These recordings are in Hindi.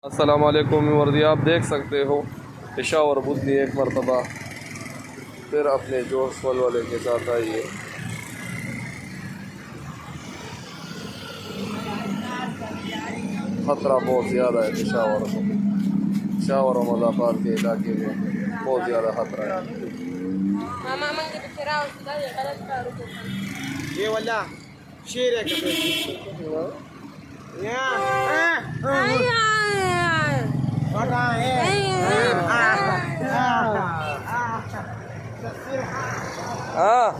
अस्सलाम वालेकुम वर्दी, आप देख सकते हो पेशावर बुद्धि एक मरतबा फिर अपने जोश वलवले के साथ आई है। ख़तरा बहुत ज़्यादा है पेशावर और मज़ाफ़ात के इलाके में बहुत ज़्यादा ख़तरा है। ये वाला शेर है हाँ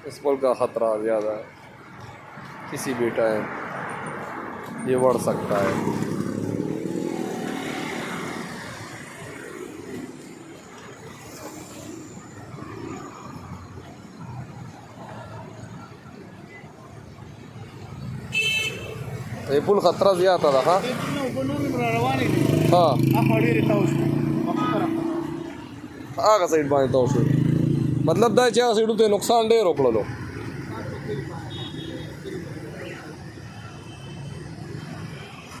इस पुल का ख़तरा ज़्यादा है, किसी भी टाइम ये बढ़ सकता है। ये पुल ख़तरा ज़्यादा था। हाँ आगा साइड बांधता हूँ मतलब दा चार साइड नुकसान डेर रोक लो।